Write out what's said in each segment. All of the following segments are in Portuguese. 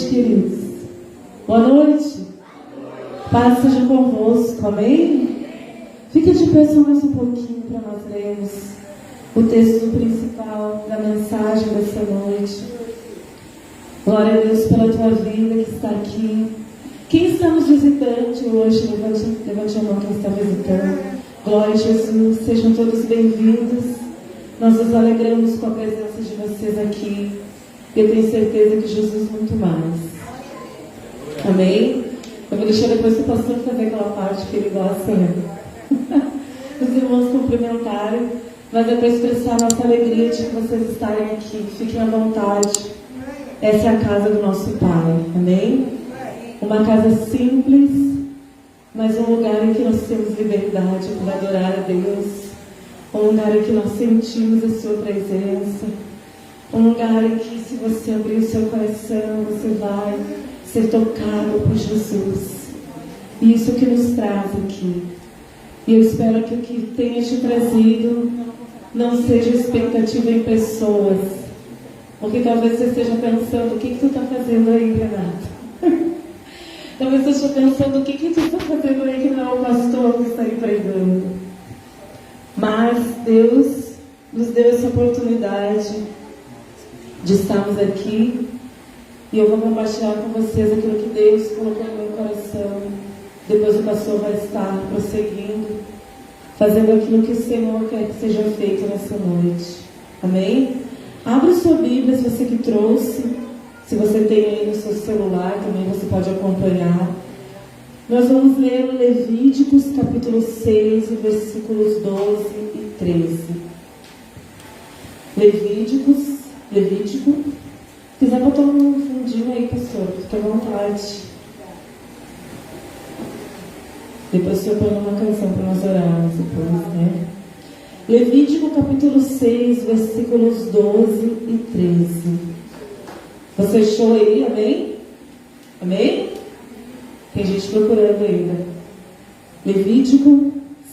queridos. Boa noite. Paz seja convosco, amém? Fica de pé só mais um pouquinho para nós lermos o texto principal da mensagem dessa noite. Glória a Deus pela tua vida que está aqui. Quem está nos visitando hoje, levante a mão quem está visitando. Glória a Jesus, sejam todos bem-vindos. Nós nos alegramos com a presença de vocês aqui. Eu tenho certeza que Jesus muito mais. Amém? Eu vou deixar depois o pastor fazer aquela parte que ele gosta, né? Os irmãos cumprimentarem, mas depois expressar a nossa alegria de que vocês estarem aqui. Fiquem à vontade. Essa é a casa do nosso Pai. Amém? Uma casa simples, mas um lugar em que nós temos liberdade para adorar a Deus. Um lugar em que nós sentimos a sua presença. Um lugar em que, se você abrir o seu coração, você vai ser tocado por Jesus. E isso que nos traz aqui. E eu espero que o que tenha te trazido não seja expectativa em pessoas. Porque talvez você esteja pensando, o que tu está fazendo aí, Renato? Talvez você esteja pensando, o que tu está fazendo aí que não é o pastor que está aí pregando. Mas Deus nos deu essa oportunidade de estarmos aqui. E eu vou compartilhar com vocês aquilo que Deus colocou no meu coração. Depois o pastor vai estar prosseguindo, fazendo aquilo que o Senhor quer que seja feito nessa noite. Amém? Abra sua Bíblia, se você que trouxe. Se você tem aí no seu celular, também você pode acompanhar. Nós vamos ler Levíticos capítulo 6, versículos 12 e 13. Levítico. Se quiser botar um fundinho aí, pastor, fique à vontade. Depois o senhor põe uma canção para nós orarmos depois, né? Levítico capítulo 6, versículos 12 e 13. Você achou aí, amém? Amém? Tem gente procurando ainda. Levítico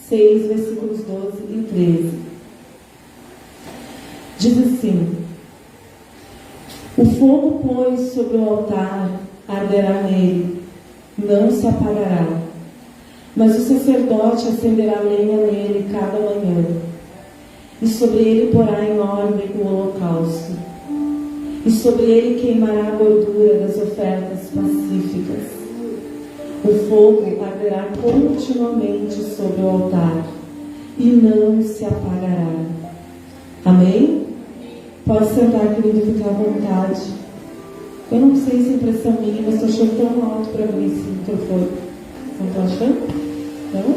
6, versículos 12 e 13. Diz assim: o fogo, pois, sobre o altar arderá nele, não se apagará. Mas o sacerdote acenderá lenha nele cada manhã, e sobre ele porá em ordem o holocausto, e sobre ele queimará a gordura das ofertas pacíficas. O fogo arderá continuamente sobre o altar, e não se apagará. Amém? Pode sentar, querido, ficar à vontade. Eu não sei se é impressão minha, mas estou achando tão alto para mim esse microfone. Não estou achando? Não?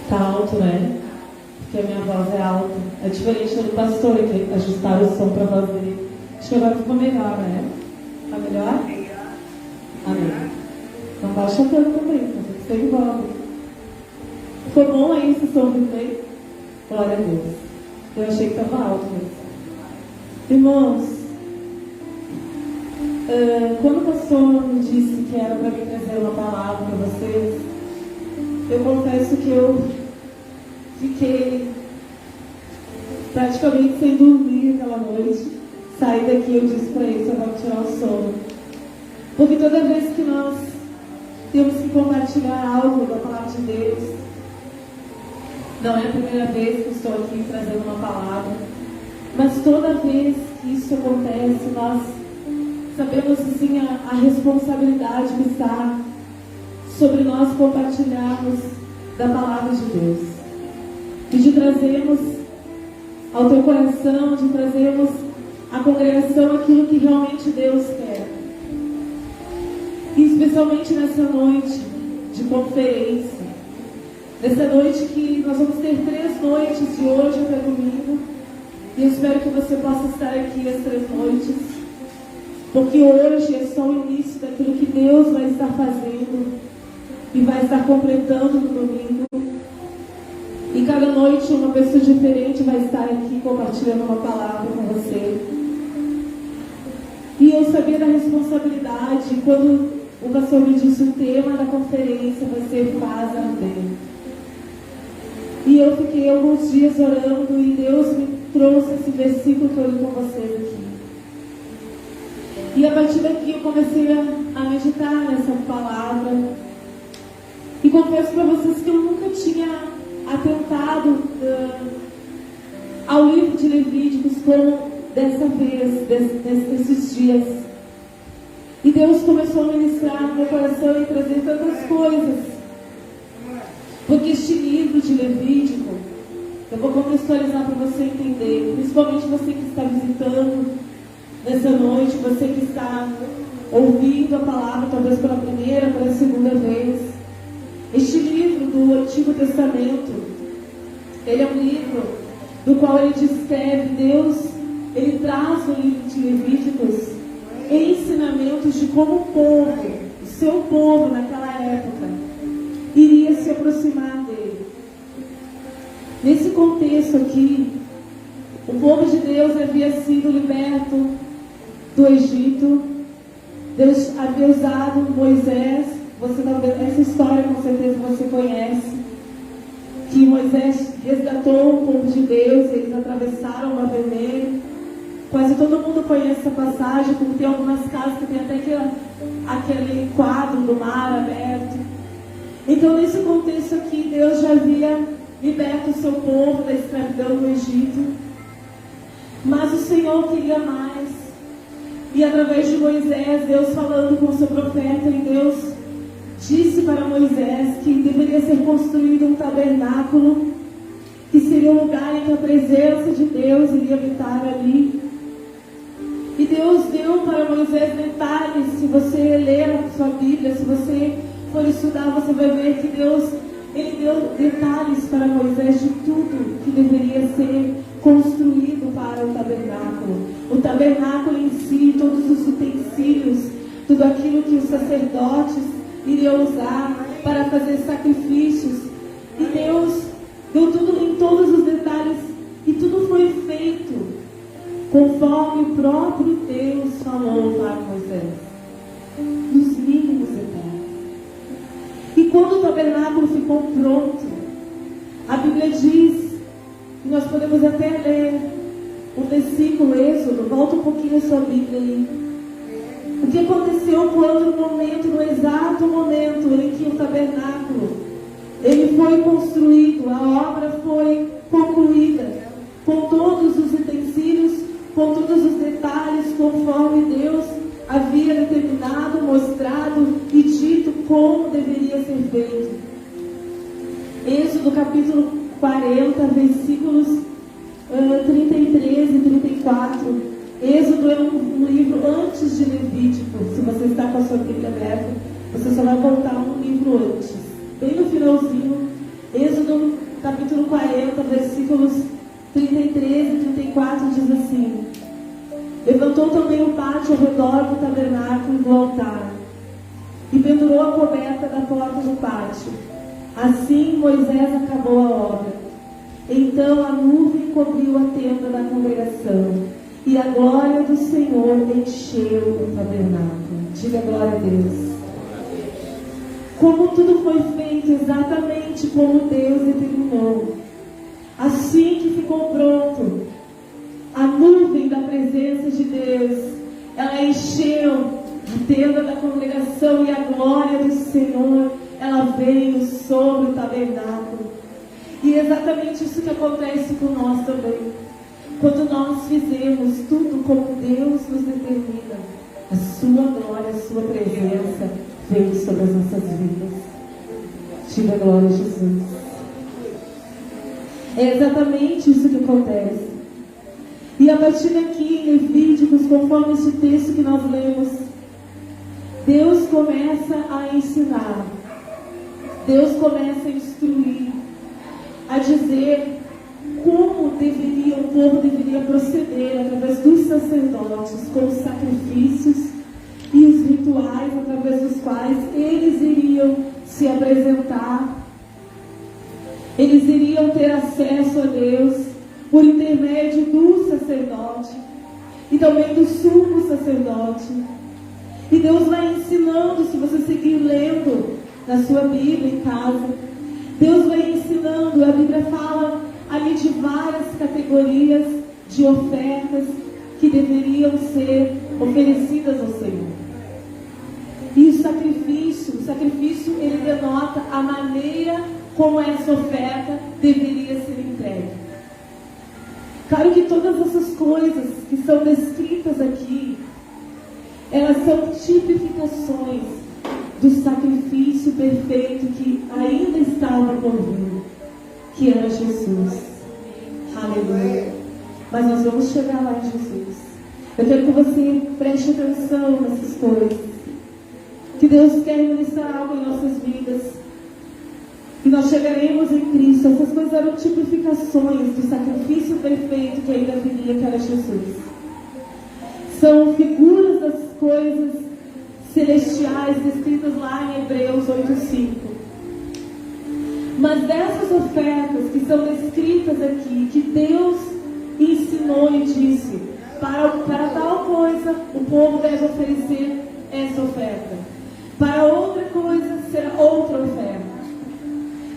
Tá alto, né? Porque a minha voz é alta. É diferente do pastor, que ajustaram o som para a voz dele. Acho que agora ficou melhor, né? Tá melhor? Amém. Não baixa tanto também, mas tem que ser igual. Ficou bom aí esse som que tem? Glória a Deus. Eu achei que estava alto mesmo. Irmãos, quando o pastor me disse que era para mim trazer uma palavra para vocês, eu confesso que eu fiquei praticamente sem dormir aquela noite. Saí daqui e eu disse para ele, eu vou tirar o sono. Porque toda vez que nós temos que compartilhar algo da palavra de Deus, não é a primeira vez que estou aqui trazendo uma palavra, mas toda vez que isso acontece, nós sabemos assim a responsabilidade que está sobre nós compartilharmos da palavra de Deus. E de trazermos ao teu coração, de trazermos à congregação aquilo que realmente Deus quer. E especialmente nessa noite de conferência. Nessa noite que nós vamos ter 3 noites, de hoje até domingo. E eu espero que você possa estar aqui as 3 noites. Porque hoje é só o início daquilo que Deus vai estar fazendo e vai estar completando no domingo. E cada noite uma pessoa diferente vai estar aqui compartilhando uma palavra com você. E eu sabia da responsabilidade. Quando o pastor me disse o tema da conferência vai ser Faz Arder. E eu fiquei alguns dias orando e Deus me trouxe esse versículo que eu li com vocês aqui. E a partir daqui eu comecei a meditar nessa palavra. E confesso para vocês que eu nunca tinha atentado ao livro de Levíticos como dessa vez, desses dias. E Deus começou a ministrar no meu coração e trazer tantas coisas. Porque este livro de Levítico, eu vou contextualizar para você entender, principalmente você que está visitando nessa noite, você que está ouvindo a palavra talvez pela primeira, pela segunda vez. Este livro do Antigo Testamento, ele é um livro do qual ele descreve Deus, ele traz no livro de Levíticos ensinamentos de como o povo, o seu povo naquela época, iria se aproximar dele. Nesse contexto aqui, o povo de Deus havia sido liberto do Egito. Deus havia usado Moisés. Essa história com certeza você conhece, que Moisés resgatou o povo de Deus, eles atravessaram o Mar Vermelho. Quase todo mundo conhece essa passagem, porque tem algumas casas que tem até aquele quadro do mar aberto. Então, nesse contexto aqui, Deus já havia liberto o seu povo da escravidão no Egito. Mas o Senhor queria mais. E através de Moisés, Deus falando com o seu profeta, e Deus disse para Moisés que deveria ser construído um tabernáculo, que seria um lugar em que a presença de Deus iria habitar ali. E Deus deu para Moisés detalhes. Se você ler a sua Bíblia, se você for estudar, você vai ver que Deus, ele deu detalhes para Moisés de tudo que deveria ser construído para o tabernáculo. O tabernáculo em si, todos os utensílios, tudo aquilo que os sacerdotes iriam usar para fazer sacrifícios. E Deus deu tudo em todos os detalhes, e tudo foi feito conforme o próprio Deus falou para Moisés, nos mínimos detalhes. E quando o tabernáculo ficou pronto, a Bíblia diz, e nós podemos até ler o versículo Êxodo, volta um pouquinho a sua Bíblia aí. O que aconteceu quando no exato momento em que o tabernáculo ele foi construído, a obra foi concluída, com todos os utensílios, com todos os detalhes, conforme Deus havia determinado, mostrado e dito como deveria ser feito. Êxodo capítulo 40, versículos 33 e 34. Êxodo é um livro antes de Levítico. Se você está com a sua Bíblia aberta, você só vai voltar um livro antes. Bem no finalzinho, Êxodo capítulo 40, versículos 33 e 34 diz assim: levantou também o pátio ao redor do tabernáculo e do altar, e pendurou a coberta da porta do pátio. Assim Moisés acabou a obra. Então a nuvem cobriu a tenda da congregação, e a glória do Senhor encheu o tabernáculo. Diga glória a Deus. Como tudo foi feito exatamente como Deus determinou. Assim que ficou pronto, a nuvem da presença de Deus, ela encheu a tenda da congregação, e a glória do Senhor, ela veio sobre o tabernáculo. E é exatamente isso que acontece com nós também. Quando nós fizemos tudo como Deus nos determina, a sua glória, a sua presença vem sobre as nossas vidas. Diga a glória a Jesus. É exatamente isso que acontece. E a partir daqui, em Levíticos, conforme esse texto que nós lemos, Deus começa a ensinar, Deus começa a instruir, a dizer como o povo deveria proceder através dos sacerdotes, com os sacrifícios e os rituais através dos quais eles iriam se apresentar. Eles iriam ter acesso a Deus por intermédio do sacerdote e também do sumo sacerdote. E Deus vai ensinando, se você seguir lendo na sua Bíblia em casa, Deus vai ensinando. A Bíblia fala ali de várias categorias de ofertas que deveriam ser oferecidas ao Senhor. E o sacrifício ele denota a maneira como essa oferta deveria ser entregue. Claro que todas essas coisas que são descritas aqui, elas são tipificações do sacrifício perfeito que ainda estava por vir, que era Jesus. Aleluia. Mas nós vamos chegar lá em Jesus. Eu quero que você preste atenção nessas coisas. Que Deus quer ministrar algo em nossas vidas. E nós chegaremos em Cristo. Essas coisas eram tipificações do sacrifício perfeito que ainda viria, que era Jesus. São figuras das coisas celestiais descritas lá em Hebreus 8:5. Mas dessas ofertas que são descritas aqui, que Deus ensinou e disse, para tal coisa o povo deve oferecer essa oferta, para outra coisa será outra oferta.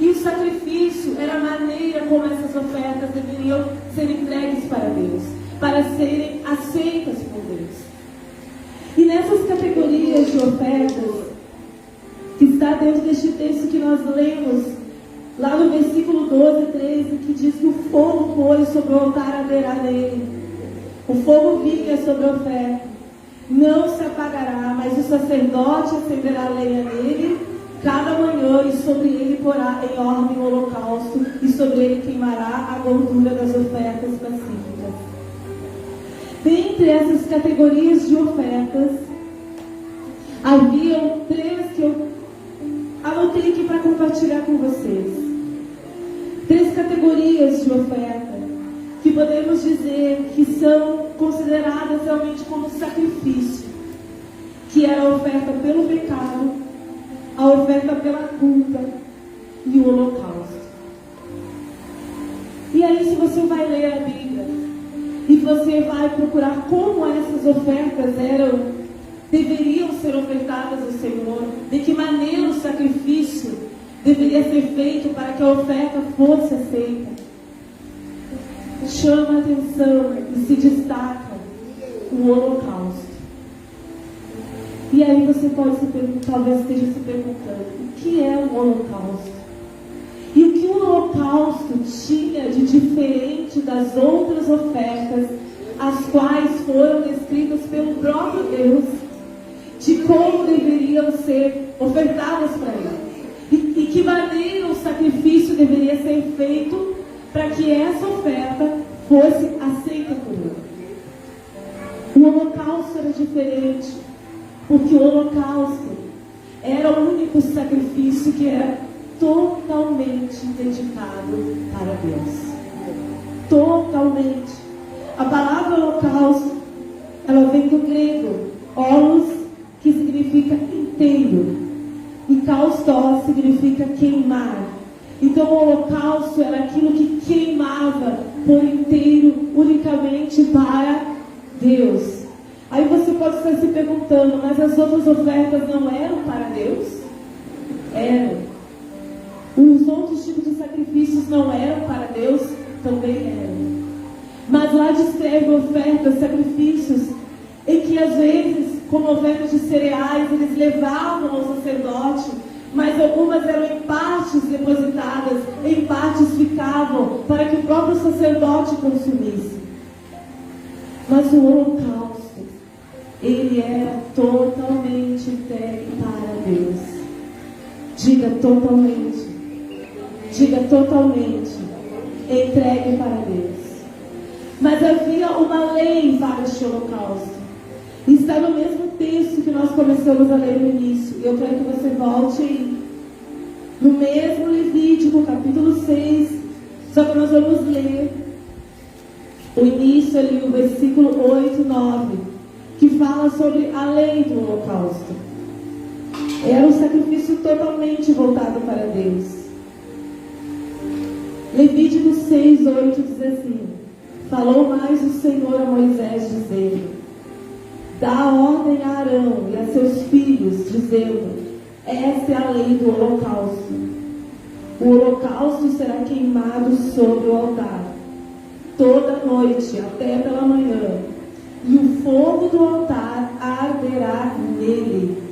E o sacrifício era a maneira como essas ofertas deveriam ser entregues para Deus, para serem aceitas por Deus. E nessas categorias de ofertas, que está dentro deste texto que nós lemos, lá no versículo 12 e 13, que diz que o fogo pôs sobre o altar arderá nele. O fogo vinha sobre a oferta, não se apagará, mas o sacerdote acenderá a lenha nele cada manhã, e sobre ele porá em ordem o holocausto, e sobre ele queimará a gordura das ofertas pacíficas. Dentre essas categorias de ofertas, haviam 3 que eu anotei aqui para compartilhar com vocês. 3 categorias de oferta que podemos dizer que são consideradas realmente como sacrifício, que era a oferta pelo pecado, a oferta pela culpa e o holocausto. E aí, se você vai ler a Bíblia e você vai procurar como essas ofertas deveriam ser ofertadas ao Senhor, de que maneira o sacrifício deveria ser feito para que a oferta fosse aceita, chama a atenção e se destaca o holocausto. E aí você pode talvez esteja se perguntando, o que é o holocausto? E o que o holocausto tinha de diferente das outras ofertas, as quais foram descritas pelo próprio Deus, de como deveriam ser ofertadas para Ele? E que maneira o sacrifício deveria ser feito para que essa oferta fosse aceita por Ele? O holocausto era diferente, porque o holocausto era o único sacrifício que era totalmente dedicado para Deus. Totalmente. A palavra holocausto, ela vem do grego holos, que significa inteiro, e kaustós significa queimar. Então o holocausto era aquilo que queimava por inteiro, unicamente para Deus. Aí você pode estar se perguntando, mas as outras ofertas não eram para Deus? Eram. Os outros tipos de sacrifícios não eram para Deus? Também eram. Mas lá descreve ofertas, sacrifícios, em que às vezes, como ofertas de cereais, eles levavam ao sacerdote, mas algumas eram em partes depositadas, em partes ficavam, para que o próprio sacerdote consumisse. Mas o holocausto, ele era totalmente entregue para Deus. Diga totalmente. Diga totalmente. Entregue para Deus. Mas havia uma lei para este holocausto. Está no mesmo texto que nós começamos a ler no início. Eu quero que você volte aí. No mesmo Levítico, capítulo 6. Só que nós vamos ler o início ali, o versículo 8, 9. Que fala sobre a lei do holocausto. Era um sacrifício totalmente voltado para Deus. Levítico 6, 8 diz assim: falou mais o Senhor a Moisés, dizendo: dá ordem a Arão e a seus filhos, dizendo: esta é a lei do holocausto. O holocausto será queimado sobre o altar, toda noite até pela manhã. e o fogo do altar arderá nele.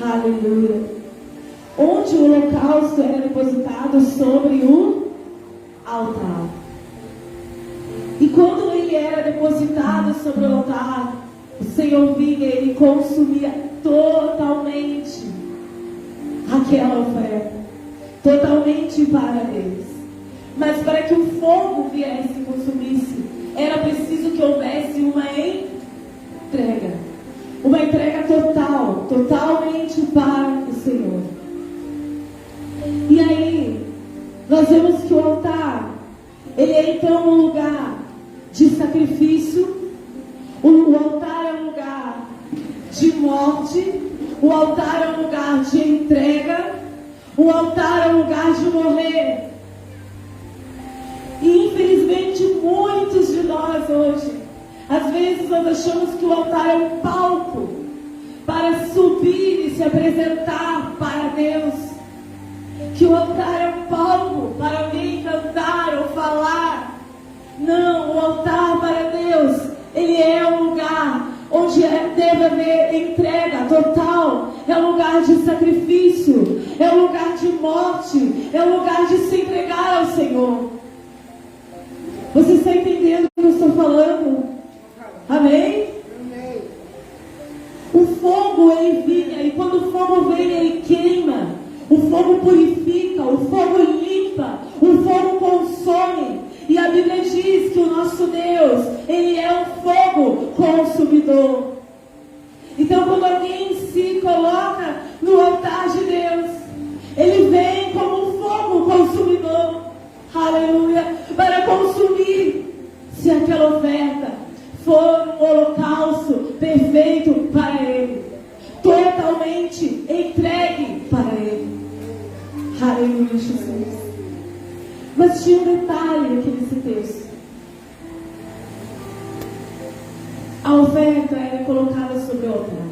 Aleluia. Onde o holocausto era depositado sobre o altar. E quando ele era depositado sobre o altar, o Senhor vinha e ele consumia totalmente aquela oferta, totalmente para Deus. Mas para que o fogo viesse e consumisse, era preciso que houvesse uma entrega total, totalmente para o Senhor. E aí, nós vemos que o altar, ele é então um lugar de sacrifício, o altar é um lugar de morte, o altar é um lugar de entrega, o altar é um lugar de morrer. E infelizmente muitos de nós hoje, às vezes nós achamos que o altar é um palco para subir e se apresentar para Deus, que o altar é um palco para alguém cantar ou falar. Não, o altar para Deus, ele é um lugar onde deve haver entrega total, é um lugar de sacrifício, é um lugar de morte, é um lugar de se entregar ao Senhor. Você está entendendo o que eu estou falando? Amém? Amém. O fogo, ele vinha, e quando o fogo vem, ele queima. O fogo purifica, o fogo limpa, o fogo consome. E a Bíblia diz que o nosso Deus, ele é um fogo consumidor. Então, quando alguém se coloca no altar de Deus, ele vem como um fogo consumidor. Aleluia. Para consumir, se aquela oferta for um holocausto perfeito para Ele, totalmente entregue para Ele. Aleluia, Jesus. Mas tinha um detalhe aqui nesse texto. A oferta era colocada sobre o altar.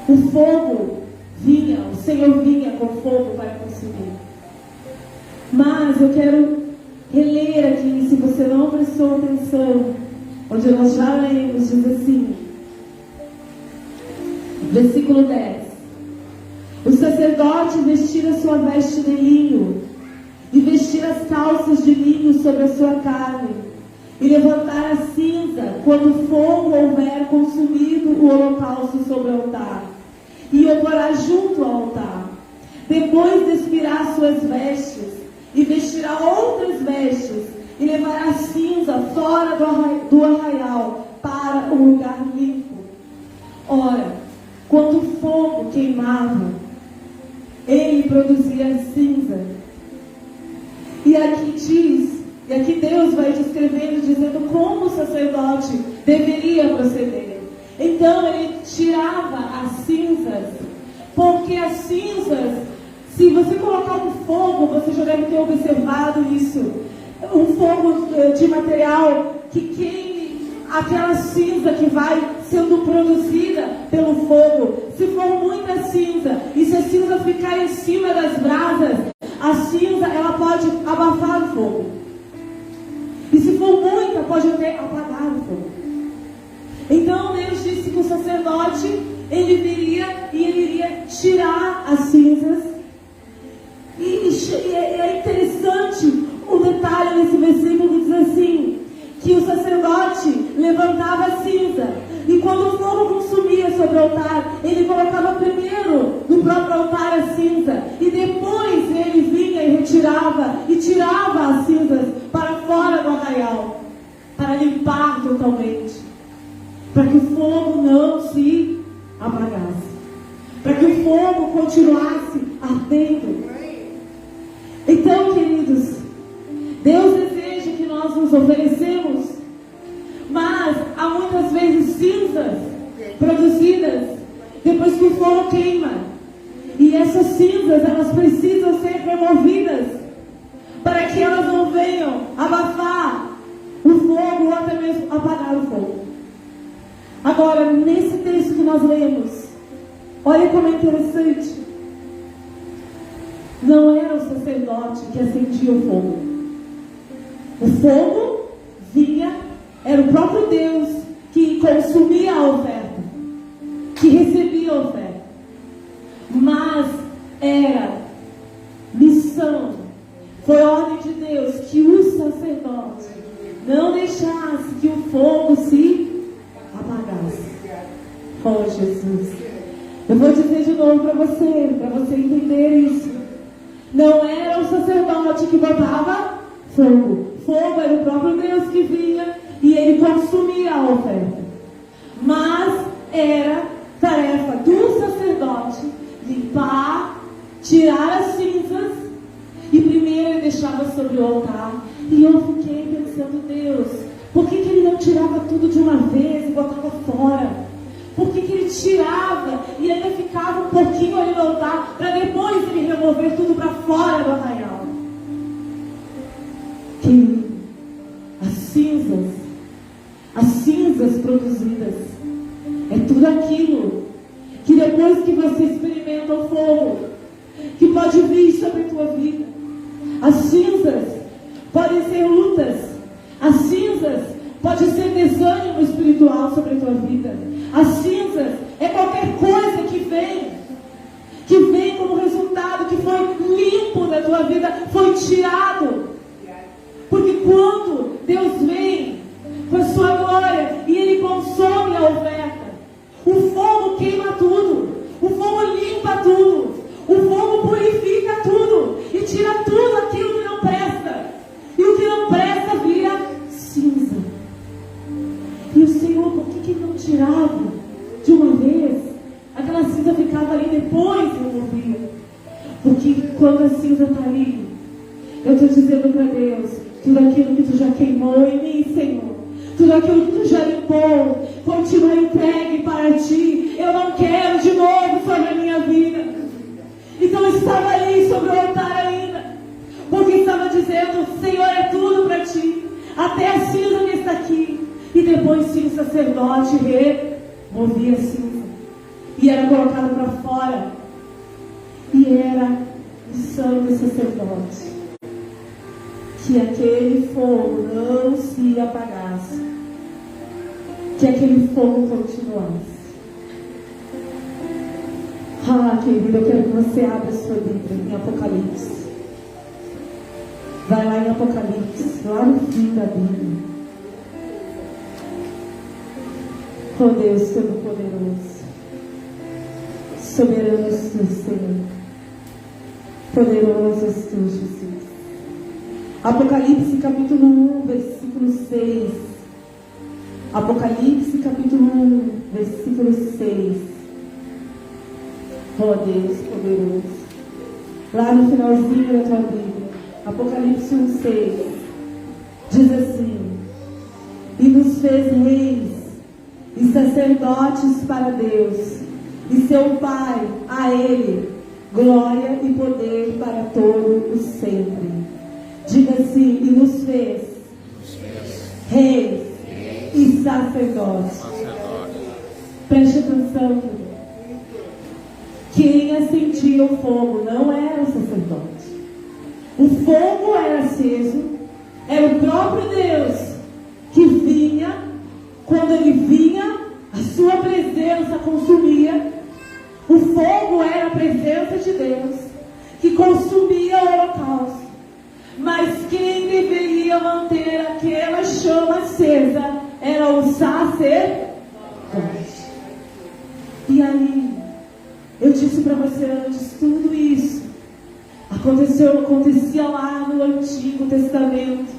O fogo vinha, o Senhor vinha com fogo para consumir. Mas eu quero reler aqui, se você não prestou atenção, onde nós já lemos, diz assim, versículo 10. O sacerdote vestir a sua veste de linho, e vestir as calças de linho sobre a sua carne, e levantar a cinza, quando o fogo houver consumido o holocausto sobre o altar, e o porá junto ao altar. Depois despirá suas vestes, e vestirá outras vestes, e levará cinza fora do arraial, para um lugar limpo. Ora, quando o fogo queimava, ele produzia cinza. E aqui diz, e aqui Deus vai descrevendo, dizendo como o sacerdote deveria proceder. Então ele tirava as cinzas, porque as cinzas, se você colocar um fogo, você já deve ter observado isso, um fogo de material que queime aquela cinza que vai sendo produzida pelo fogo. Se for muita cinza, e se a cinza ficar em cima das brasas, a cinza ela pode abafar o fogo. E se for muita, pode até apagar o fogo. Então Deus disse que o sacerdote, ele viria e ele iria tirar as cinzas. E é interessante o detalhe nesse versículo que diz assim, que o sacerdote levantava a cinza, e quando o fogo consumia sobre o altar, ele colocava primeiro no próprio altar a cinza, e depois ele vinha e retirava e tirava as cinzas para fora do arraial, para limpar totalmente, para que o fogo não se apagasse, para que o fogo continuasse ardendo. Então, queridos, Deus deseja que nós nos oferecemos, mas há muitas vezes cinzas produzidas depois que o fogo queima, e essas cinzas elas precisam ser removidas para que elas não venham abafar o fogo ou até mesmo apagar o fogo. Agora, nesse texto que nós lemos, olha como é interessante. Não era o sacerdote que acendia o fogo. O fogo vinha Era o próprio Deus que consumia a oferta, que recebia a oferta. Mas era missão, foi ordem de Deus que o sacerdote não deixasse que o fogo se apagasse. Oh, Jesus. Eu vou dizer de novo para você entender isso. Não era o sacerdote que botava fogo. Fogo era o próprio Deus que vinha e ele consumia a oferta. Mas era tarefa do sacerdote limpar, tirar as cinzas, e primeiro ele deixava sobre o altar. E eu fiquei pensando, Deus, por que ele não tirava tudo de uma vez e botava fora? Por que ele tirava e ainda ficava um pouquinho ali no altar para depois ele remover tudo para fora do arraial? Que as cinzas produzidas, é tudo aquilo que depois que você experimenta o fogo, que pode vir sobre a tua vida. As cinzas podem ser lutas, as cinzas podem ser desânimo espiritual sobre a tua vida. As cinzas é qualquer coisa que vem como resultado, que foi limpo da tua vida, foi tirado. Porque quando Deus vem com a sua glória e Ele consome a oferta, o fogo queima tudo, o fogo limpa tudo, o fogo purifica tudo e tira tudo aquilo que não presta. E o que não presta vira cinza. E o Senhor, por que Ele não tirava de uma vez? Aquela cinza ficava ali, depois removia. Porque quando a cinza está ali, eu estou dizendo para Deus, tudo aquilo que tu já queimou em mim, Senhor, tudo aquilo que tu já limpou, continua entregue para ti. Eu não quero de novo sobre a minha vida. Então eu estava ali sobre o altar ainda, porque estava dizendo, Senhor, é tudo para ti, até a cinza que está aqui. E depois sim o sacerdote removia a cinza e era colocado para fora. E era missão do sacerdote que aquele fogo não se apagasse, que aquele fogo continuasse. Ah, querido, eu quero que você abra sua Bíblia em Apocalipse. Vai lá em Apocalipse, lá no fim da Bíblia. Oh Deus Todo-Poderoso, soberano és tu, Senhor, poderoso és tu, Jesus. Apocalipse capítulo 1, versículo 6. Apocalipse capítulo 1, versículo 6. Oh Deus poderoso. Lá no finalzinho da tua Bíblia, Apocalipse 1, 6. Diz assim: e nos fez reis e sacerdotes para Deus e seu Pai, a Ele glória e poder para todo o sempre. Diga assim: e nos fez reis e sacerdotes. Preste atenção, querido. Quem acendia o fogo não era o sacerdote. O fogo era aceso, era o próprio Deus que vinha. Quando ele vinha, a sua presença consumia. O fogo era a presença de Deus que consumia o holocausto. Mas quem deveria manter aquela chama acesa era o sacerdote. E aí, eu disse para você antes, tudo isso acontecia lá no Antigo Testamento,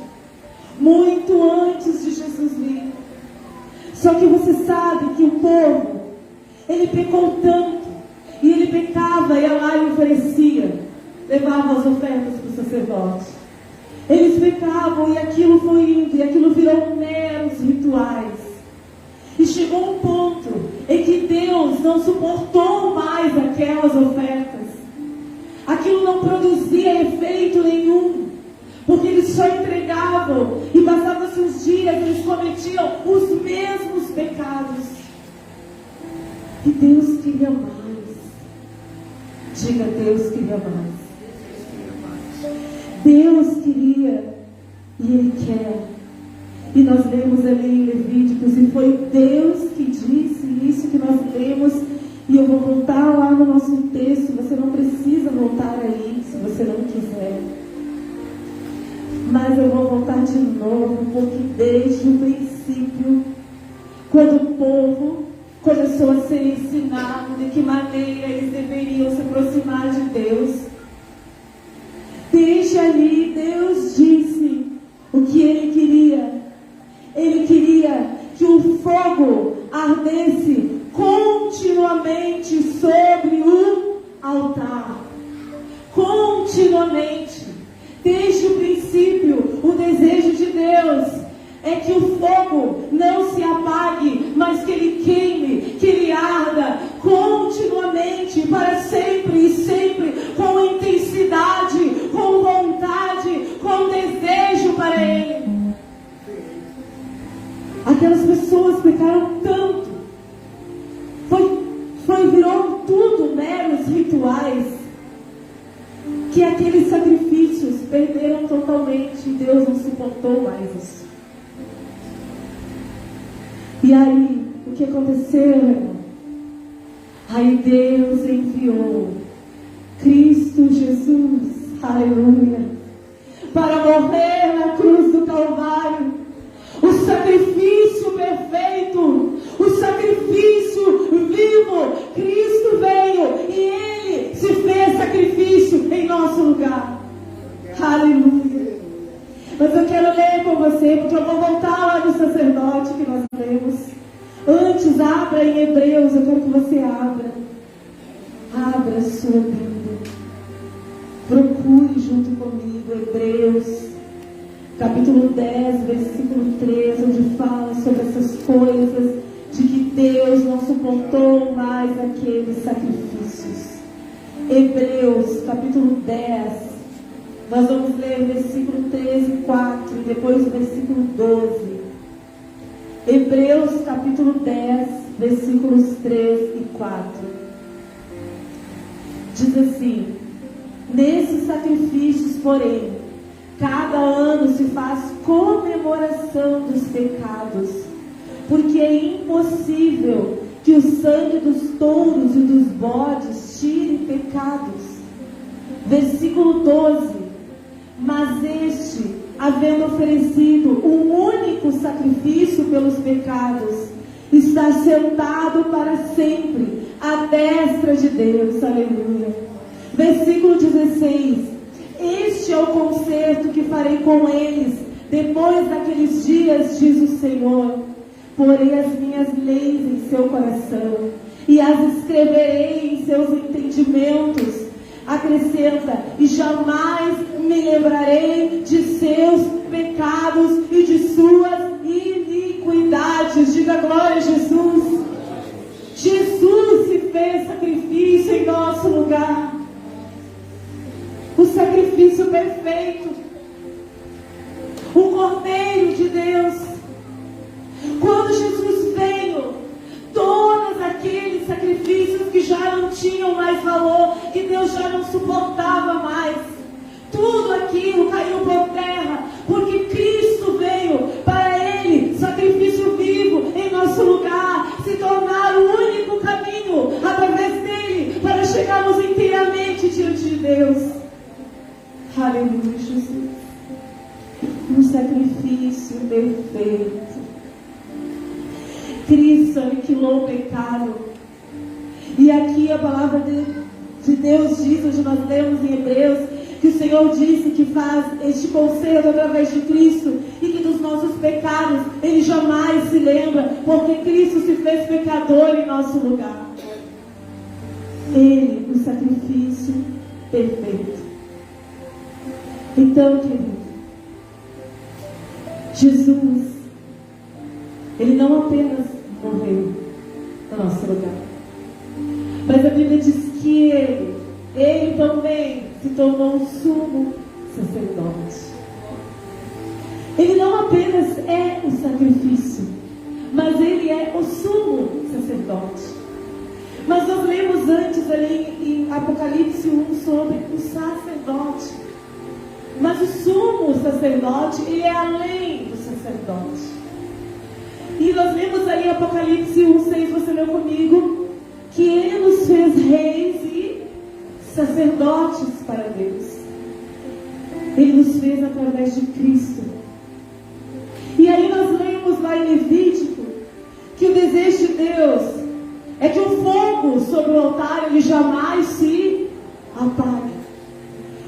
muito antes de Jesus vir. Só que você sabe que o povo, ele pecou tanto, e ele pecava, ia lá e oferecia, levava as ofertas para o sacerdote. Eles pecavam e aquilo foi indo, e aquilo virou meros rituais. E chegou um ponto em que Deus não suportou mais aquelas ofertas. Aquilo não produzia efeito nenhum, porque eles só entregavam e passavam-se os dias, eles cometiam os mesmos pecados. E Deus queria mais. Diga, Deus queria mais. Deus queria e Ele quer E nós lemos ali em Levíticos, e foi Deus que disse isso que nós lemos. E eu vou voltar lá no nosso texto, você não precisa voltar aí, se você não quiser. Mas eu vou voltar de novo, porque desde o princípio, quando o povo começou a ser ensinado de que maneira eles deveriam se aproximar de Deus, desde ali Deus disse o que Ele queria. Ele queria que o fogo ardesse continuamente sobre o altar. Continuamente. Desde o princípio, o desejo de Deus é que o fogo não se apague, mas que ele queime, que ele arda continuamente, para sempre e sempre, com intensidade, com vontade, com desejo para Ele. Aquelas pessoas pecaram tanto, virou tudo meros rituais, que aqueles sacrifícios perderam totalmente e Deus não suportou mais isso. E aí, o que aconteceu, irmão? Aí Deus enviou Cristo Jesus, aleluia, para morrer na cruz do Calvário, o sacrifício perfeito, o sacrifício vivo. Cristo veio e Ele se fez sacrifício em nosso lugar. Aleluia. Mas eu quero ler com você, porque eu vou voltar lá no sacerdote que nós lemos. Antes, abra em Hebreus, eu quero que você abra. Abra a sua Bíblia. Procure junto comigo Hebreus, capítulo 10, versículo 3, onde fala sobre essas coisas, de que Deus não suportou mais aqueles sacrifícios. Hebreus, capítulo 10, nós vamos ler o versículo 13 e 4, e depois o versículo 12. Hebreus, capítulo 10, versículos 3 e 4. Diz assim: nesses sacrifícios, porém, cada ano se faz comemoração dos pecados, porque é impossível que o sangue dos touros e dos bodes tire pecados. Versículo 12: mas este, havendo oferecido um único sacrifício pelos pecados, está sentado para sempre à destra de Deus. Aleluia. Versículo 16: este é o concerto que farei com eles depois daqueles dias, diz o Senhor. Porei as minhas leis em seu coração e as escreverei em seus entendimentos. Acrescenta: e jamais me lembrarei de seus pecados e de suas iniquidades. Diga glória a Jesus. Jesus se fez sacrifício em nosso lugar. O sacrifício perfeito, o Cordeiro de Deus. Quando Jesus veio, todos aqueles sacrifícios que já não tinham mais valor, que Deus já não suportava mais, tudo aquilo caiu por terra, porque Cristo veio para Ele, sacrifício vivo em nosso lugar, se tornar o único caminho através dele para chegarmos inteiramente diante de Deus. Aleluia, Jesus. Um sacrifício perfeito. Cristo aniquilou o pecado. E aqui a palavra de Deus diz, onde nós lemos em Hebreus, que o Senhor disse que faz este conserto através de Cristo, e que dos nossos pecados Ele jamais se lembra, porque Cristo se fez pecador em nosso lugar. Ele, o sacrifício perfeito. Então, querido, Jesus, Ele não apenas morreu no nosso lugar, mas a Bíblia diz que Ele também se tornou um sumo sacerdote. Ele não apenas é o sacrifício, mas Ele é o sumo sacerdote. Mas nós lemos antes ali em Apocalipse 1 sobre o sacerdote. Mas o sumo sacerdote, ele é além do sacerdote. E nós lemos ali Apocalipse 1:6, você leu comigo, que Ele nos fez reis e sacerdotes para Deus. Ele nos fez através de Cristo. E aí nós lemos lá em Levítico que o desejo de Deus é que o fogo sobre o altar ele jamais se apague.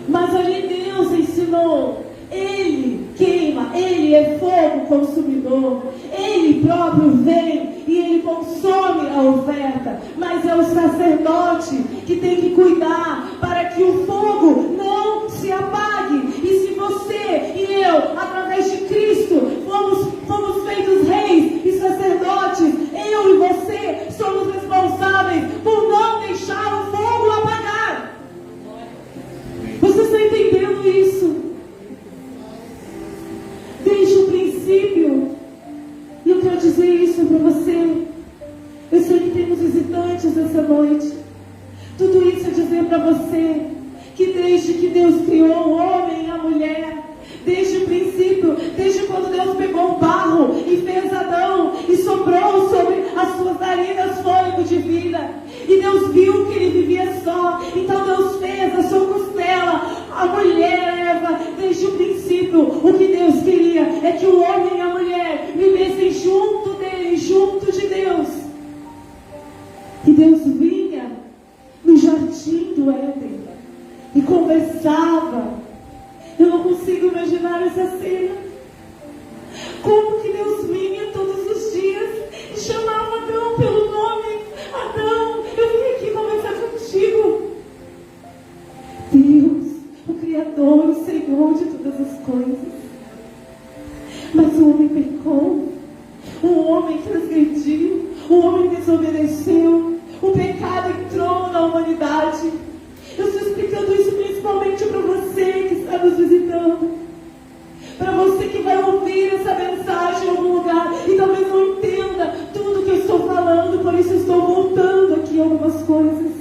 Mas ali Deus ensinou, Ele queima, Ele é fogo consumidor, Ele próprio vem e Ele consome a oferta, mas é o sacerdote que tem que cuidar para que o fogo não se apague. E se você e eu, através de Cristo, fomos feitos reis e sacerdotes, eu e você somos responsáveis por não deixar o fogo apagar. Você está entendendo isso? Desde o princípio, e eu quero dizer isso para você. Eu sei que temos visitantes essa noite. Tudo isso é dizer para você que desde que Deus criou o homem e a mulher, desde o princípio, desde quando Deus pegou o barro e fez Adão e soprou sobre as suas narinas fôlego de vida, e Deus viu que ele vivia só, então Deus fez a sua costela, a mulher Eva. Desde o princípio, o que Deus queria é que o homem e a mulher vivessem junto dele, junto de Deus. E Deus vinha no jardim do Éden e conversava. Eu não consigo imaginar essa cena. Como que Deus vinha todos os dias e chamava Adão pelo nome. Adão, eu vim aqui conversar contigo. Deus, o Criador, o Senhor de todas as coisas. Mas o homem pecou. O homem transgrediu. O homem desobedeceu. O pecado entrou na humanidade. Eu estou explicando isso principalmente para você que está nos visitando, para você que vai ouvir essa mensagem em algum lugar e talvez não entenda tudo que eu estou falando, por isso estou voltando aqui algumas coisas.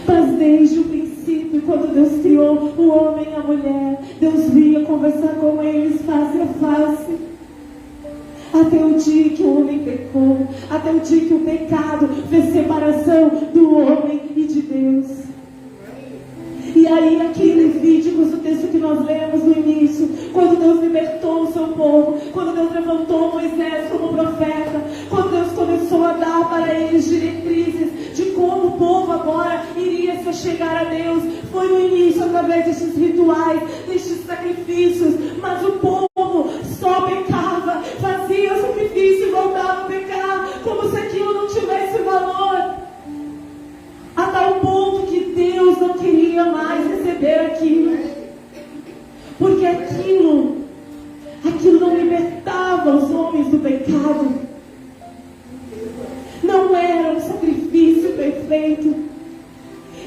Mas desde o princípio, quando Deus criou o homem e a mulher, Deus vinha conversar com eles face a face. Até o dia que o homem pecou, até o dia que o pecado fez separação do homem e de Deus. E aí aqui em Levíticos, o texto que nós lemos no início, quando Deus libertou o seu povo, quando Deus levantou Moisés como profeta, quando Deus começou a dar para eles diretrizes de como o povo agora iria se chegar a Deus, foi no início através desses rituais, destes sacrifícios, mas o povo só pecava, fazia o sacrifício e voltava a pecar, como se aquilo não tivesse valor, a tal ponto que Deus não queria mais receber aquilo, porque aquilo não libertava os homens do pecado, não era um sacrifício perfeito.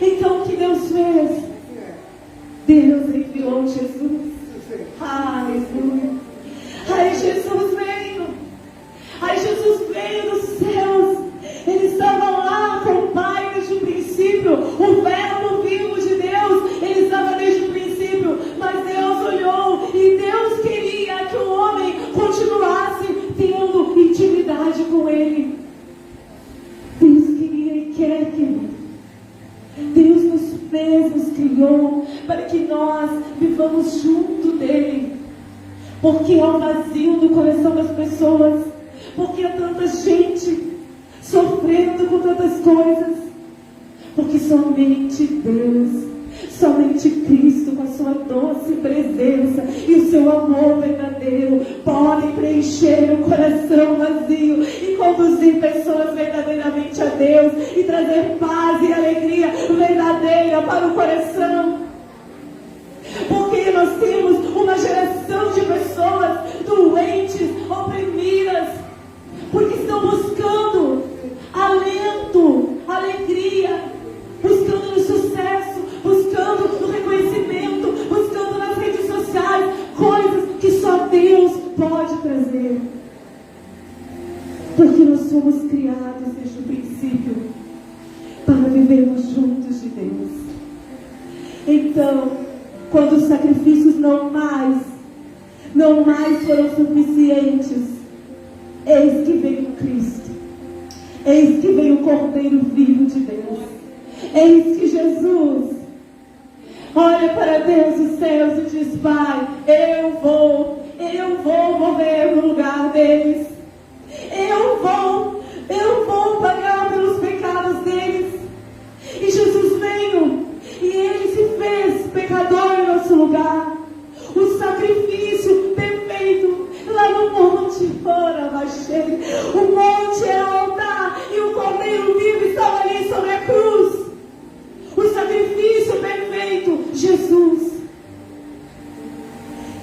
Então o que Deus fez? Deus enviou Jesus. Aleluia. Aí Jesus veio. Aí Jesus veio dos céus. Ele estava lá com o Pai desde o princípio. O verbo vivo de Deus. Ele estava desde o princípio. Mas Deus olhou e Deus queria que o homem continuasse tendo intimidade com Ele. Deus queria e quer, querido. Deus nos fez, nos criou para que nós vivamos junto dele. Porque há um vazio no coração das pessoas. Porque há tanta gente sofrendo com tantas coisas. Porque somente Deus, somente Cristo com a sua doce presença e o seu amor verdadeiro podem preencher o coração vazio e conduzir pessoas verdadeiramente a Deus e trazer paz e alegria verdadeira para o coração. Porque nós temos uma geração de pessoas doentes, oprimidas, porque estão buscando alento, alegria, buscando no sucesso, buscando no reconhecimento, buscando nas redes sociais, coisas que só Deus pode trazer. Porque nós somos criados desde o princípio para vivermos juntos de Deus. Então, quando os sacrifícios não mais foram suficientes, Eis que veio Cristo. Eis que veio o Cordeiro vivo de Deus. Eis que Jesus olha para Deus dos céus e diz: Pai, eu vou morrer no lugar deles. Eu vou pagar pelos pecados deles. E Jesus veio e Ele se fez pecador em nosso lugar. O sacrifício perfeito lá no monte, o monte era o altar e o Cordeiro vivo estava ali sobre a cruz. O sacrifício perfeito, Jesus.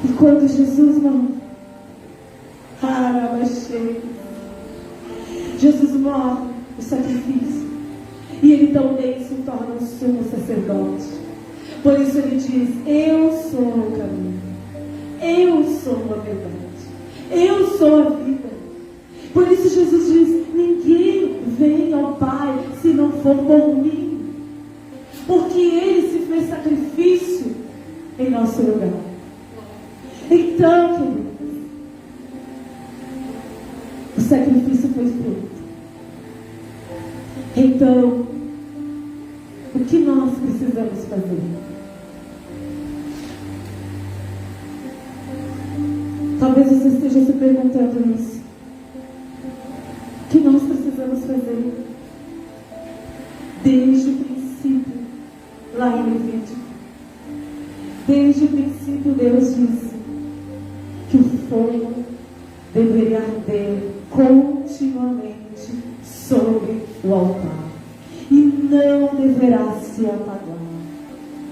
E quando Jesus morre, Jesus morre, o sacrifício, e Ele também se torna um sumo sacerdote. Por isso Ele diz: eu sou o caminho, eu sou a verdade, eu sou a vida. Por isso Jesus diz: ninguém vem ao Pai se não for por mim, porque Ele se fez sacrifício em nosso lugar. Então, queridos, o sacrifício foi feito. Então, o que nós precisamos fazer? Talvez você esteja se perguntando isso. O que nós precisamos fazer? Desde o princípio, lá em Levítico, desde o princípio Deus disse que o fogo deveria arder continuamente sobre o altar e não deverá se apagar.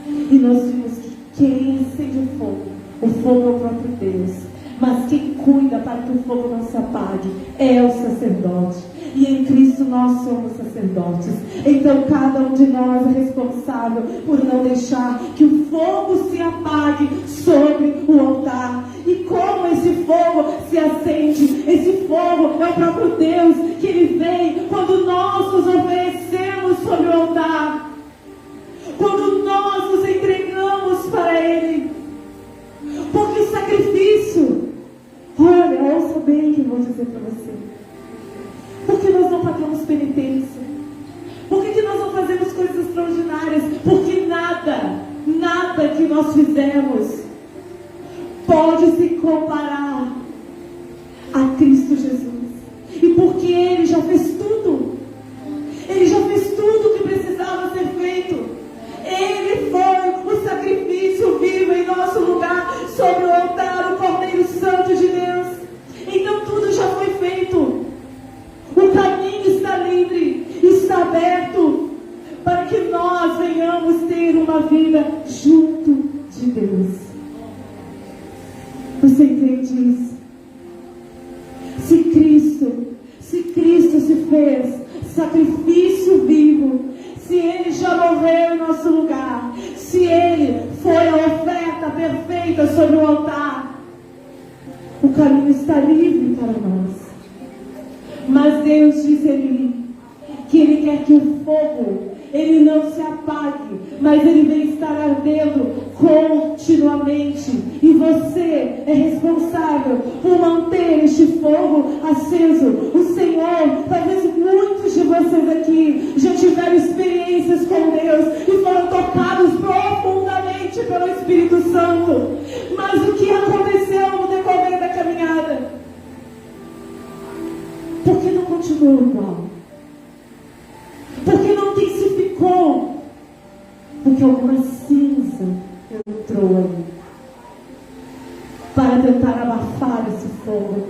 E nós vimos que quem acende o fogo é o próprio Deus, mas quem cuida para que o fogo não se apague é o sacerdote. E em Cristo nós somos sacerdotes. Então cada um de nós é responsável por não deixar que o fogo se apague sobre o altar. E como esse fogo se acende? Esse fogo é o próprio Deus, que Ele vem quando nós nos oferecemos sobre o altar, quando nós nos entregamos para Ele. Porque o sacrifício, olha, ouça bem o que eu vou dizer para você. Por que nós não pagamos penitência? Por que nós não fazemos coisas extraordinárias? Porque nada que nós fizemos pode se comparar a Cristo Jesus. E porque Ele já fez tudo. Ele já fez tudo o que precisava ser feito. Ele foi o sacrifício vivo em nosso lugar, sobre o altar, o Cordeiro Santo de Deus. Então tudo já foi feito. O caminho está livre, está aberto, para que nós venhamos ter uma vida junto de Deus. Você entende isso? Se Cristo se fez sacrifício vivo, se Ele já morreu em nosso lugar, se Ele foi a oferta perfeita sobre o altar, o caminho está livre para nós. Mas Deus diz ali que Ele quer que o fogo, ele não se apague, mas ele vem estar ardendo continuamente. E você é responsável por manter este fogo aceso. O Senhor, talvez muitos de vocês aqui já tiveram experiências com Deus e foram tocados profundamente pelo Espírito Santo. Mas o que aconteceu no decorrer da caminhada? Por que não continuou igual? Por que não intensificou? Porque alguma cinza entrou ali para tentar abafar esse fogo.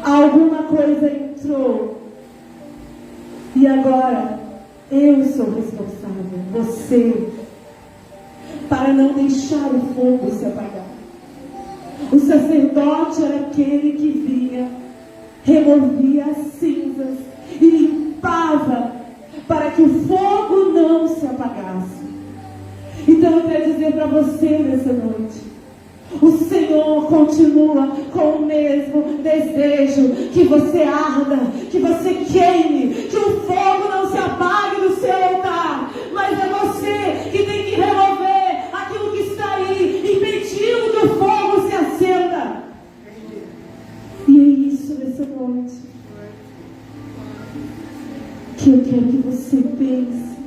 Alguma coisa entrou. E agora eu sou responsável, você, para não deixar o fogo se apagar. O sacerdote era aquele que vinha, removia as cinzas e limpava para que o fogo não se apagasse. Então eu quero dizer para você nessa noite, o Senhor continua com o mesmo desejo, que você arda, que você queime, que o fogo não se apague do seu altar, mas é você que tem que remover aquilo que está aí, impedindo que o fogo se acenda. E é isso nessa noite. noite, que eu quero que você pense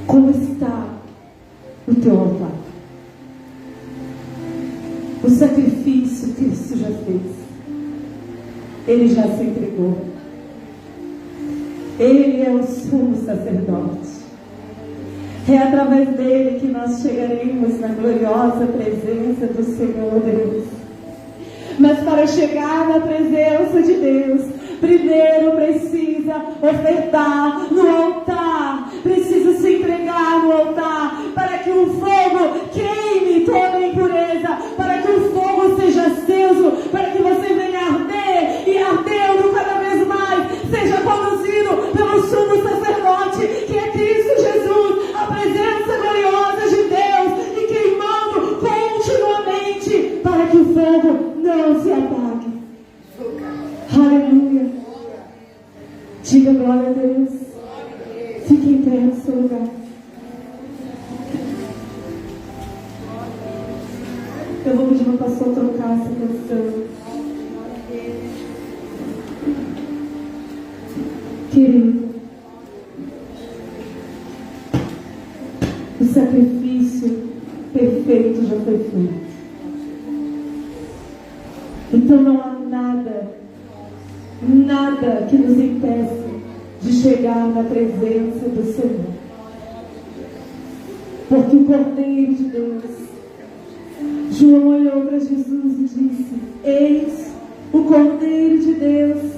como está o teu altar. O sacrifício que Cristo já fez, Ele já se entregou. Ele é o sumo sacerdote. É através dele que nós chegaremos na gloriosa presença do Senhor Deus. Mas para chegar na presença de Deus, primeiro precisa ofertar no altar, precisa se entregar no altar, para que o fogo queime toda a impureza, para que o fogo seja aceso, para que você venha arder e ardendo cada vez mais, seja conduzido pelo sumo sacerdote, que é Cristo Jesus, a presença gloriosa de Deus, e queimando continuamente, para que o fogo não se apague. Aleluia. Diga glória a Deus. Fique em pé no seu lugar. Eu vou pedir para o pastor tocar essa canção. Querido, o sacrifício perfeito já foi feito. Então não há nada que nos impeça de chegar na presença do Senhor. Porque o Cordeiro de Deus, João olhou para Jesus e disse: eis o Cordeiro de Deus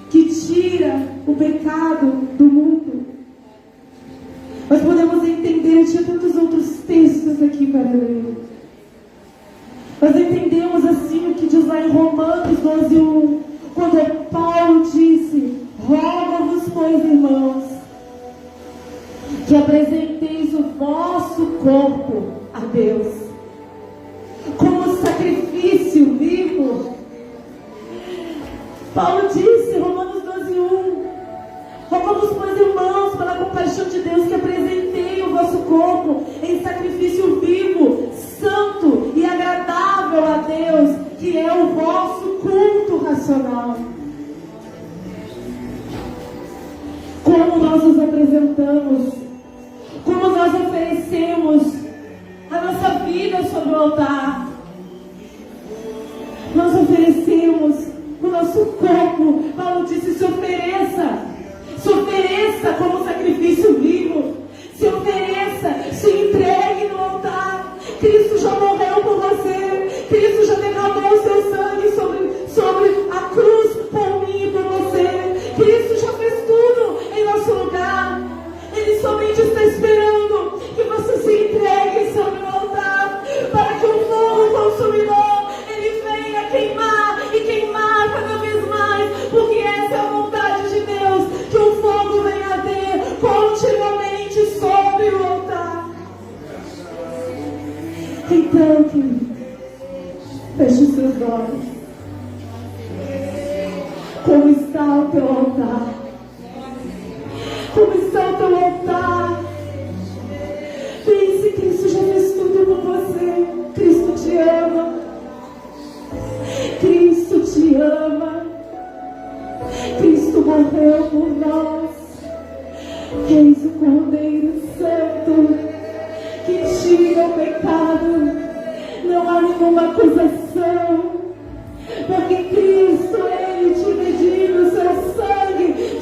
que tira o pecado do mundo. Nós podemos entender, tinha tantos outros textos aqui para ler. Nós entendemos assim o que diz lá em Romanos 12:1, quando Paulo disse: rogo-vos, pois, irmãos, que apresenteis o vosso corpo a Deus como sacrifício vivo. Paulo disse, Romanos 12:1, rogo-vos, pois, irmãos, pela compaixão de Deus, que apresentei o vosso corpo em sacrifício vivo, santo e agradável a Deus, que é o vosso culto racional. Como nós nos apresentamos, como nós oferecemos a nossa vida sobre o altar. Nós oferecemos o nosso corpo. Paulo disse: se ofereça como sacrifício vivo, se ofereça, se entregue no altar. Cristo já morreu por você, Cristo já derramou o seu sangue sobre a cruz por mim e por você. Cristo já fez tudo em nosso lugar. Ele somente está esperando que você se entregue sobre o altar, para que o fogo consumidor ele venha queimar e queimar cada vez mais, porque essa é a vontade de Deus, que o fogo venha arder continuamente sobre o altar. Então, querido, feche os seus olhos. Como está o teu altar? Como está o teu altar? Pense, Cristo já fez tudo por você. Cristo te ama. Cristo te ama. Cristo morreu por nós. Eis o Cordeiro Santo que tira o pecado. Não há nenhuma acusação, porque Cristo, Ele te pediu o seu sangue,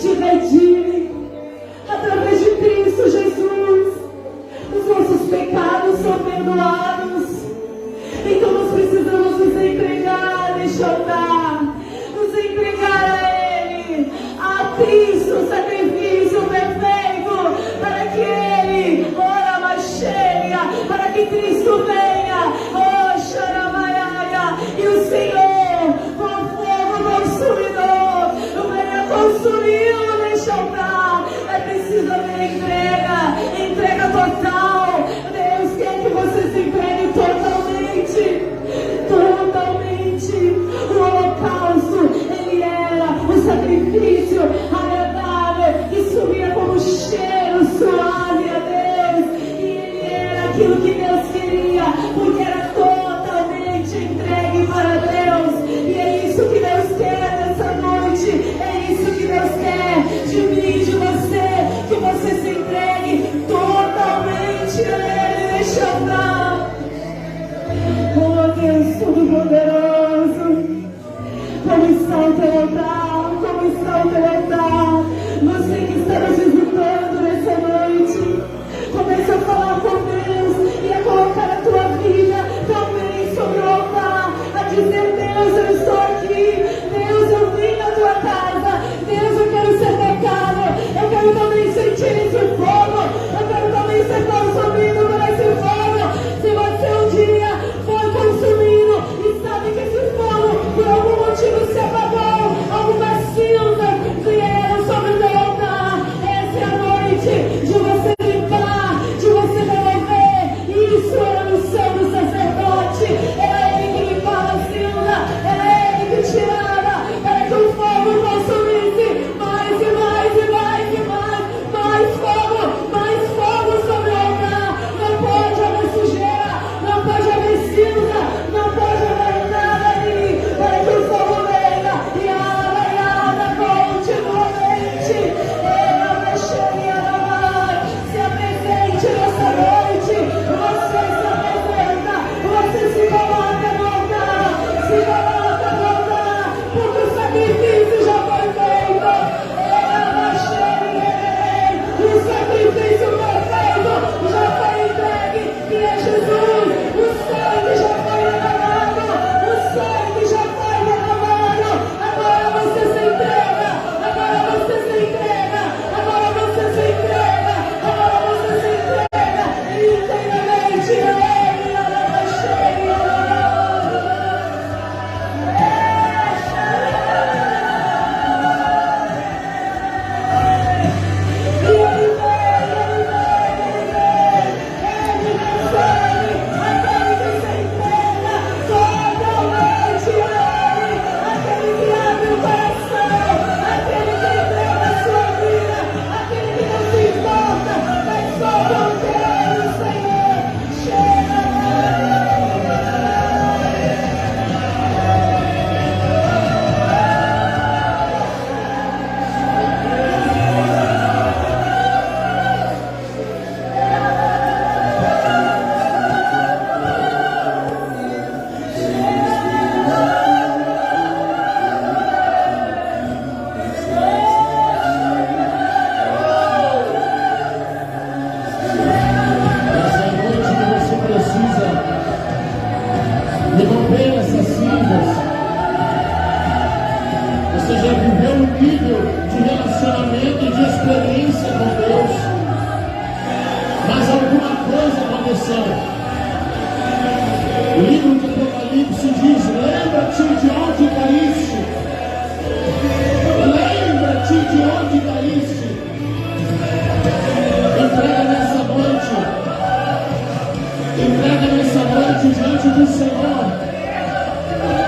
diante do Senhor.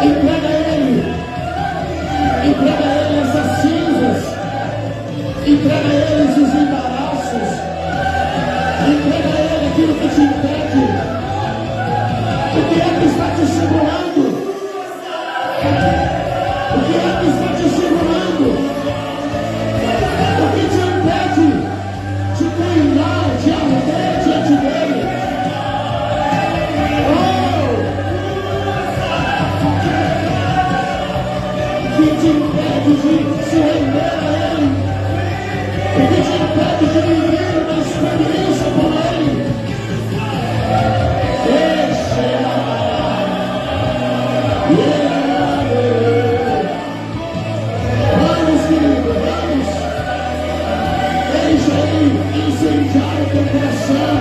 Entrega a Ele essas cinzas. Entrega a Ele esses embaraços. Entrega a Ele aquilo que te impede. O que é que está te segurando? O que é que está te segurando? O que te impede de caminhar, de arder diante dele? O que te impede de se render a ele? O que te impede de viver uma experiência com ele? Vamos, querido, vamos. Deixa ele incendiar o teu coração.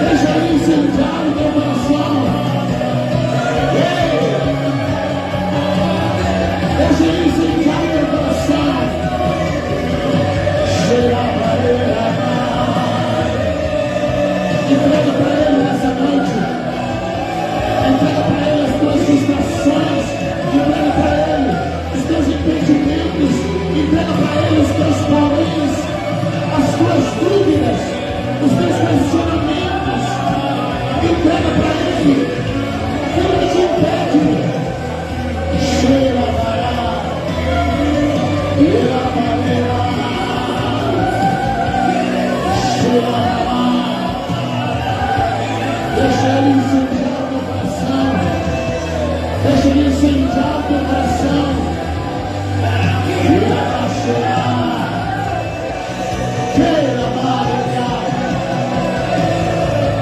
Deixa ele incendiar o teu coração. Deixa ele incendiar o teu coração. Entrega para ele nessa noite. Entrega para ele as tuas frustrações. Entrega para ele os teus impedimentos. Entrega para ele os teus porões, as tuas dúvidas, os teus questionamentos. Entrega para ele aquilo que te impede. Cheira deixa ele incendiar o teu coração. Deixa ele incendiar o teu coração.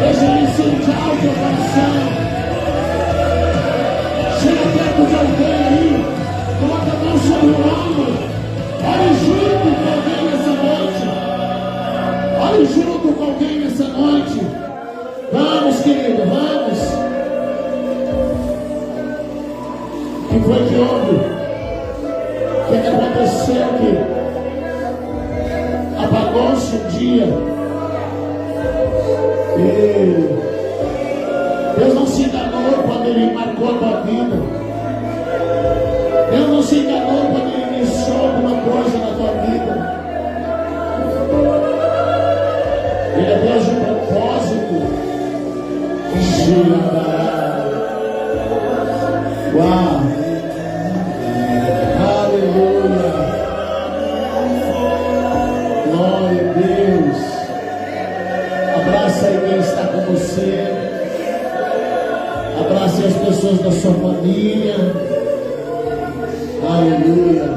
Deixa ele incendiar o teu coração. Chega perto de alguém aí. Coloca a mão sobre o ombro. Olhe junto com alguém nessa noite. Olhe junto com alguém nessa noite. Vamos, querido, vamos. O que foi que houve? O que aconteceu que apagou-se um dia? E Deus não se enganou quando Ele marcou a tua vida. Deus não se enganou quando Ele iniciou alguma coisa na tua vida. Ele é Deus de propósito. Uau! Aleluia! Glória a Deus! Abraça aí quem está com você. Abrace as pessoas da sua família. Aleluia!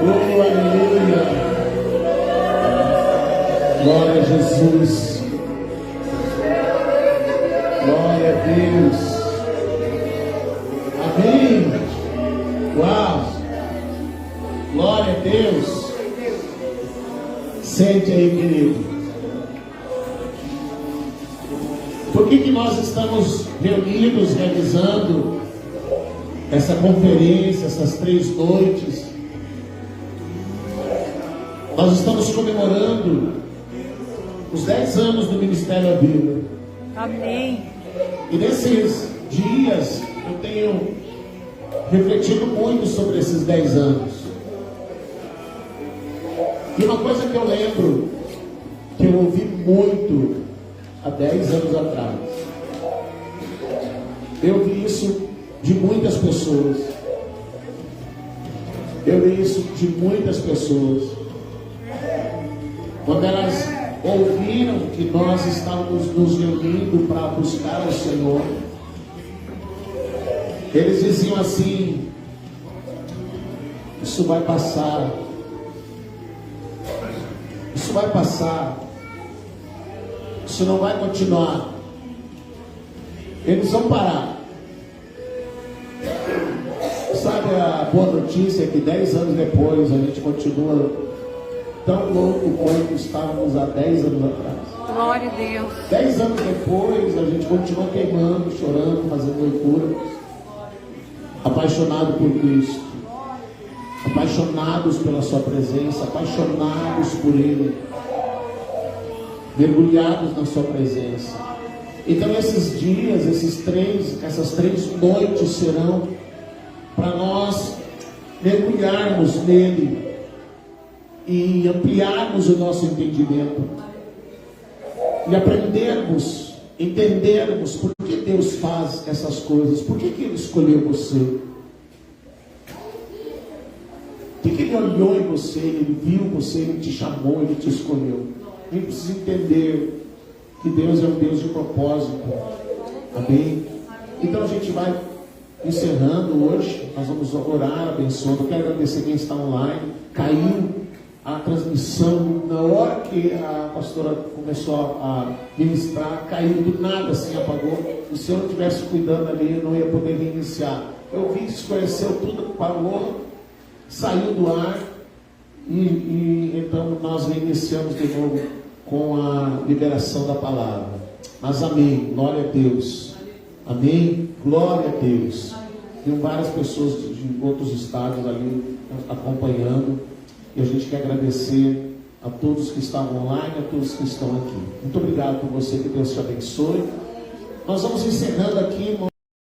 Oh, aleluia! Glória a Jesus. Glória a Deus. Amém. Uau. Glória a Deus. Sente aí, querido. Por que nós estamos reunidos, realizando essa conferência, essas 3 noites? Nós estamos comemorando os 10 anos do Ministério da Bíblia. Amém. E nesses dias eu tenho refletido muito sobre esses 10 anos. E uma coisa que eu lembro, que eu ouvi muito há 10 anos atrás. Eu ouvi isso de muitas pessoas. Eu ouvi isso de muitas pessoas. Quando elas ouviram que nós estávamos nos reunindo para buscar o Senhor, eles diziam assim: isso vai passar, isso vai passar, isso não vai continuar, eles vão parar. Sabe a boa notícia é que 10 anos depois a gente continua tão louco quanto estávamos há 10 anos atrás. Glória a Deus. 10 anos depois a gente continua queimando, chorando, fazendo loucura, apaixonado por Cristo, apaixonados pela sua presença, apaixonados por Ele. mergulhados na sua presença. Então esses dias, essas três noites serão para nós mergulharmos nele e ampliarmos o nosso entendimento e aprendermos, entendermos por que Deus faz essas coisas, por que Ele escolheu você, por que Ele olhou em você, Ele viu você, Ele te chamou, Ele te escolheu. A gente precisa entender que Deus é um Deus de propósito. Amém? Então a gente vai encerrando hoje, nós vamos orar, abençoando. Eu quero agradecer quem está online. Caiu a transmissão na hora que a pastora começou a ministrar, caiu do nada, assim, apagou. Se eu não estivesse cuidando ali, eu não ia poder reiniciar. Eu vi, escureceu tudo, parou, saiu do ar e então nós reiniciamos de novo com a liberação da palavra. Mas amém, glória a Deus, amém, glória a Deus. Tem várias pessoas de outros estados ali acompanhando, e a gente quer agradecer a todos que estavam online, a todos que estão aqui. Muito obrigado por você, que Deus te abençoe. Nós vamos encerrando aqui, irmão.